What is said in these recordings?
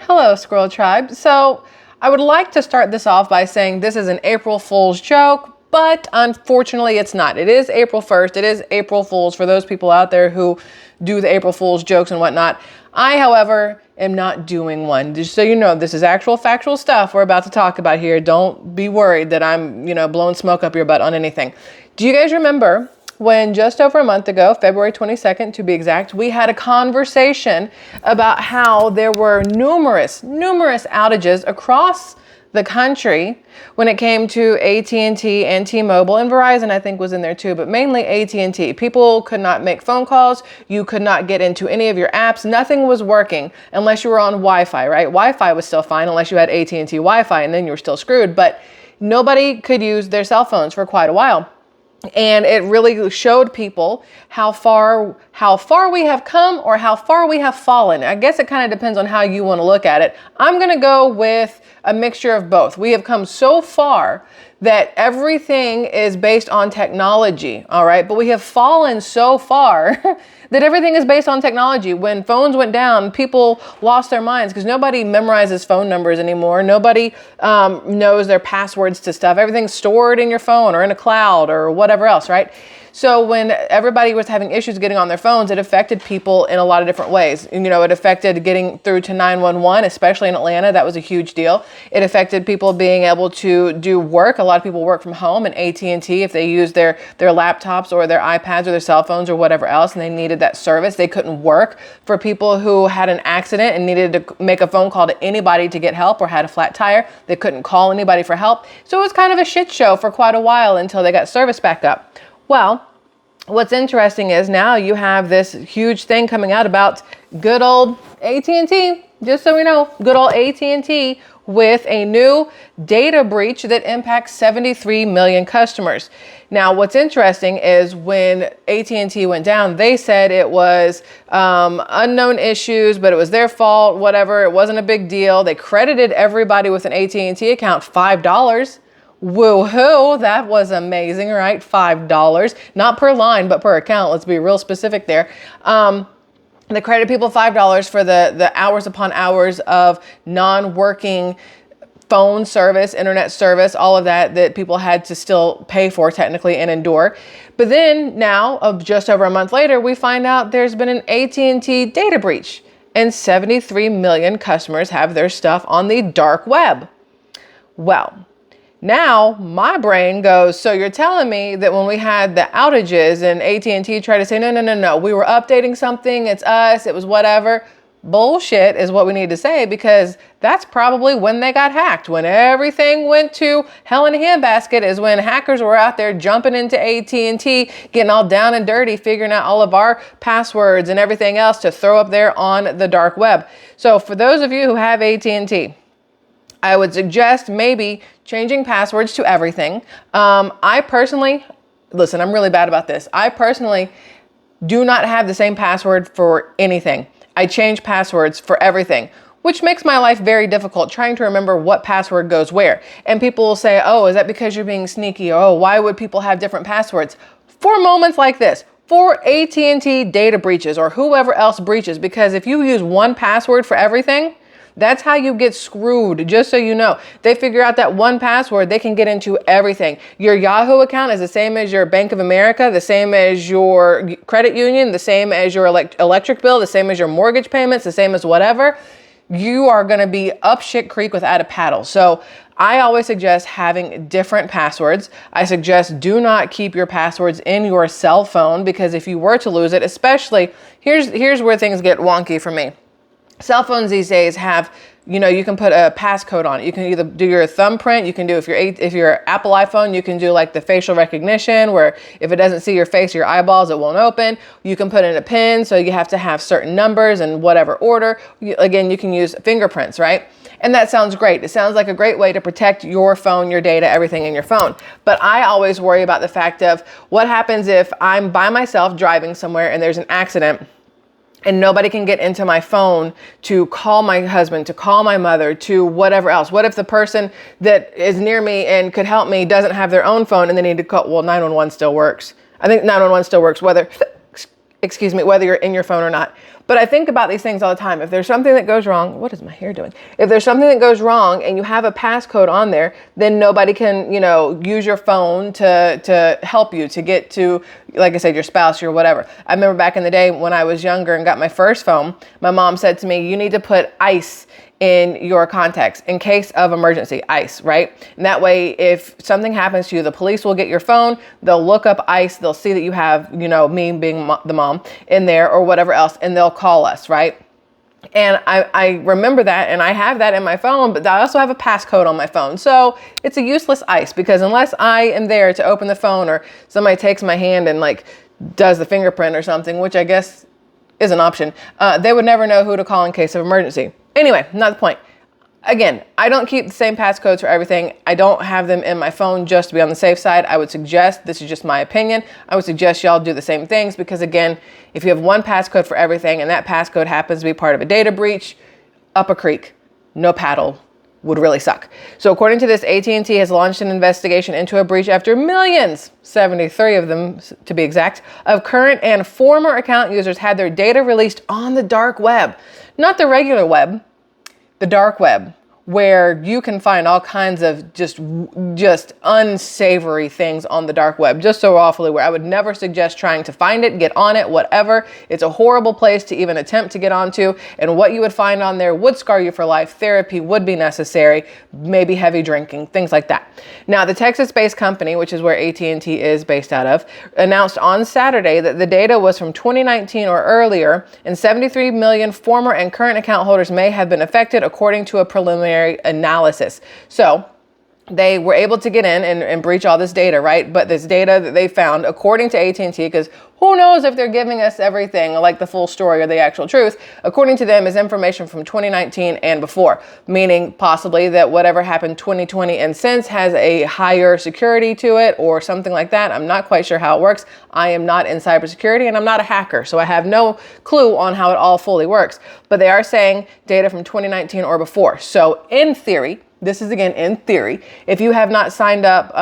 Hello, Squirrel Tribe. So I would like to start this off by saying this is an April Fool's joke, but unfortunately it's not. It is April 1st. It is April Fool's for those people out there who do the April Fool's jokes and whatnot. I, however, am not doing one. Just so you know, this is actual factual stuff we're about to talk about here. Don't be worried that I'm, blowing smoke up your butt on anything. Do you guys remember when just over a month ago, February 22nd to be exact, we had a conversation about how there were numerous outages across the country when it came to AT&T and T-Mobile, and Verizon I think was in there too, but mainly AT&T. People could not make phone calls. You could not get into any of your apps. Nothing was working unless you were on Wi-Fi, right? Wi-Fi was still fine unless you had AT&T Wi-Fi, and then you were still screwed, but nobody could use their cell phones for quite a while. And it really showed people how far we have come or how far we have fallen. I guess it kind of depends on how you want to look at it. I'm going to go with a mixture of both. We have come so far that everything is based on technology, all right? But we have fallen so far that everything is based on technology. When phones went down, people lost their minds because nobody memorizes phone numbers anymore. Nobody knows their passwords to stuff. Everything's stored in your phone or in a cloud or whatever else, right? So when everybody was having issues getting on their phones, it affected people in a lot of different ways. It affected getting through to 911, especially in Atlanta. That was a huge deal. It affected people being able to do work. A lot of people work from home, and AT&T, if they use their laptops or their iPads or their cell phones or whatever else, and they needed that service, they couldn't work. For people who had an accident and needed to make a phone call to anybody to get help or had a flat tire, they couldn't call anybody for help. So it was kind of a shit show for quite a while until they got service back up. Well, what's interesting is now you have this huge thing coming out about good old AT&T, just so we know, good old AT&T with a new data breach that impacts 73 million customers. Now, what's interesting is when AT&T went down, they said it was unknown issues, but it was their fault, whatever. It wasn't a big deal. They credited everybody with an AT&T account $5. Woohoo, that was amazing, right? $5, not per line, but per account. Let's be real specific there. They credited people $5 for the hours upon hours of non-working phone service, internet service, all of that people had to still pay for technically and endure. But then now, just over a month later, we find out there's been an AT&T data breach and 73 million customers have their stuff on the dark web. Well, now my brain goes, so you're telling me that when we had the outages and AT&T tried to say, no, we were updating something, it's us, it was whatever. Bullshit is what we need to say, because that's probably when they got hacked. When everything went to hell in a handbasket is when hackers were out there jumping into AT&T, getting all down and dirty, figuring out all of our passwords and everything else to throw up there on the dark web. So for those of you who have AT&T, I would suggest maybe changing passwords to everything. I personally, listen, I'm really bad about this. I personally do not have the same password for anything. I change passwords for everything, which makes my life very difficult trying to remember what password goes where. And people will say, oh, is that because you're being sneaky? Oh, why would people have different passwords? For moments like this, for AT&T data breaches or whoever else breaches, because if you use one password for everything, that's how you get screwed, just so you know. They figure out that one password, they can get into everything. Your Yahoo account is the same as your Bank of America, the same as your credit union, the same as your electric bill, the same as your mortgage payments, the same as whatever. You are gonna be up shit creek without a paddle. So I always suggest having different passwords. I suggest do not keep your passwords in your cell phone, because if you were to lose it, especially, here's where things get wonky for me. Cell phones these days have, you can put a passcode on it. You can either do your thumbprint. You can do, if you're Apple iPhone, you can do like the facial recognition, where if it doesn't see your face or your eyeballs, it won't open. You can put in a PIN, so you have to have certain numbers in whatever order. Again, you can use fingerprints, right? And that sounds great. It sounds like a great way to protect your phone, your data, everything in your phone. But I always worry about the fact of what happens if I'm by myself driving somewhere and there's an accident and nobody can get into my phone to call my husband, to call my mother, to whatever else. What if the person that is near me and could help me doesn't have their own phone and they need to call? Well, 911 still works. I think 911 still works whether you're in your phone or not. But I think about these things all the time. If there's something that goes wrong, what is my hair doing? If there's something that goes wrong and you have a passcode on there, then nobody can, use your phone to help you to get to, like I said, your spouse or whatever. I remember back in the day when I was younger and got my first phone, my mom said to me, you need to put ice in your contacts in case of emergency, ice, right? And that way, if something happens to you, the police will get your phone, they'll look up ice, they'll see that you have, me being the mom in there or whatever else, and they'll call us, right? And I remember that, and I have that in my phone, but I also have a passcode on my phone. So it's a useless ice, because unless I am there to open the phone or somebody takes my hand and like does the fingerprint or something, which I guess is an option, they would never know who to call in case of emergency. Anyway, not the point. Again, I don't keep the same passcodes for everything. I don't have them in my phone just to be on the safe side. I would suggest, this is just my opinion, I would suggest y'all do the same things, because again, if you have one passcode for everything and that passcode happens to be part of a data breach, up a creek, no paddle, would really suck. So according to this, AT&T has launched an investigation into a breach after millions, 73 of them to be exact, of current and former account users had their data released on the dark web. Not the regular web, the dark web, where you can find all kinds of just unsavory things on the dark web, just so awfully, where I would never suggest trying to find it, get on it, whatever. It's a horrible place to even attempt to get onto, and what you would find on there would scar you for life. Therapy would be necessary, maybe heavy drinking, things like that. Now, the Texas-based company, which is where AT&T is based out of, announced on Saturday that the data was from 2019 or earlier, and 73 million former and current account holders may have been affected, according to a preliminary analysis. So they were able to get in and breach all this data, right? But this data that they found, according to AT&T, because who knows if they're giving us everything, like the full story or the actual truth, according to them, is information from 2019 and before, meaning possibly that whatever happened 2020 and since has a higher security to it or something like that. I'm not quite sure how it works. I am not in cybersecurity and I'm not a hacker, so I have no clue on how it all fully works. But they are saying data from 2019 or before. So in theory, this is again in theory, if you have not signed up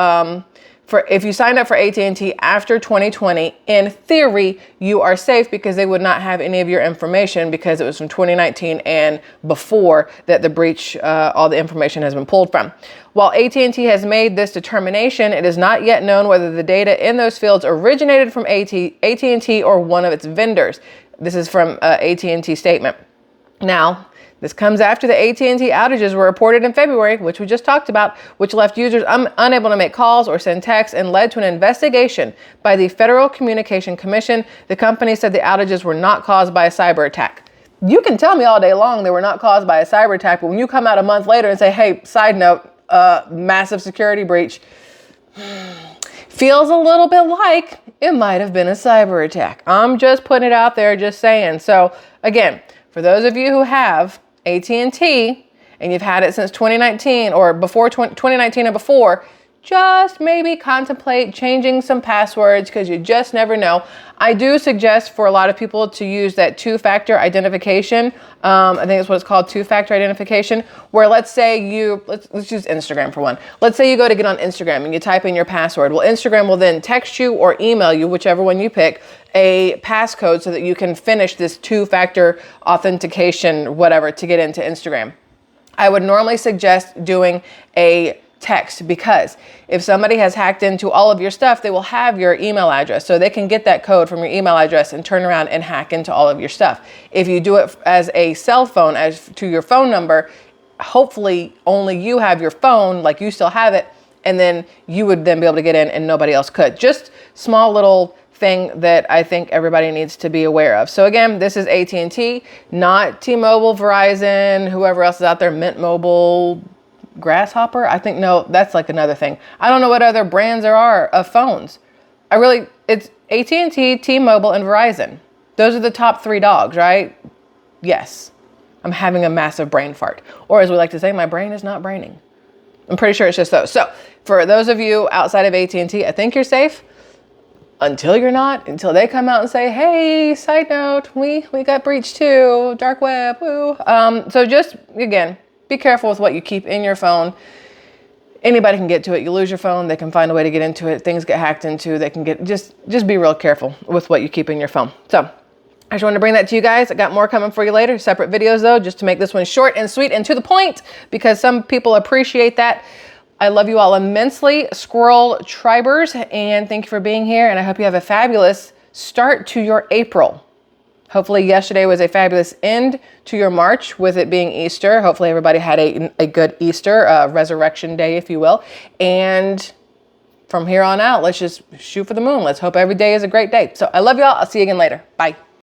if you signed up for AT&T after 2020, in theory, you are safe, because they would not have any of your information, because it was from 2019 and before that the breach, all the information has been pulled from. While AT&T has made this determination, it is not yet known whether the data in those fields originated from AT&T or one of its vendors. This is from AT&T statement. Now, this comes after the AT&T outages were reported in February, which we just talked about, which left users unable to make calls or send texts and led to an investigation by the Federal Communication Commission. The company said the outages were not caused by a cyber attack. You can tell me all day long they were not caused by a cyber attack, but when you come out a month later and say, hey, side note, massive security breach, feels a little bit like it might have been a cyber attack. I'm just putting it out there, just saying. So again, for those of you who have AT&T and you've had it since 2019 or before 2019 and before, just maybe contemplate changing some passwords, because you just never know. I do suggest for a lot of people to use that two-factor identification. I think that's what it's called, two-factor identification, where let's say let's use Instagram for one. Let's say you go to get on Instagram and you type in your password. Well, Instagram will then text you or email you, whichever one you pick, a passcode so that you can finish this two-factor authentication, whatever, to get into Instagram. I would normally suggest doing a text, because if somebody has hacked into all of your stuff, they will have your email address, so they can get that code from your email address and turn around and hack into all of your stuff. If you do it as a cell phone, as to your phone number, hopefully only you have your phone, like you still have it, and then you would then be able to get in and nobody else could. Just small little thing that I think everybody needs to be aware of. So again, this is AT&T, not T-Mobile, Verizon, whoever else is out there, Mint Mobile, Grasshopper. I think, no, that's like another thing. I don't know what other brands there are of phones. It's AT&T, T-Mobile, and Verizon. Those are the top three dogs, right? Yes. I'm having a massive brain fart. Or as we like to say, my brain is not braining. I'm pretty sure it's just those. So for those of you outside of AT&T, I think you're safe. Until you're not, until they come out and say, hey, side note, we got breached too, dark web, woo. So just, again, be careful with what you keep in your phone. Anybody can get to it. You lose your phone, they can find a way to get into it. Things get hacked into, they can get, just be real careful with what you keep in your phone. So I just wanted to bring that to you guys. I got more coming for you later, separate videos though, just to make this one short and sweet and to the point, because some people appreciate that. I love you all immensely, Squirrel Tribers, and thank you for being here. And I hope you have a fabulous start to your April. Hopefully yesterday was a fabulous end to your March with it being Easter. Hopefully everybody had a good Easter, resurrection day, if you will. And from here on out, let's just shoot for the moon. Let's hope every day is a great day. So I love y'all. I'll see you again later. Bye.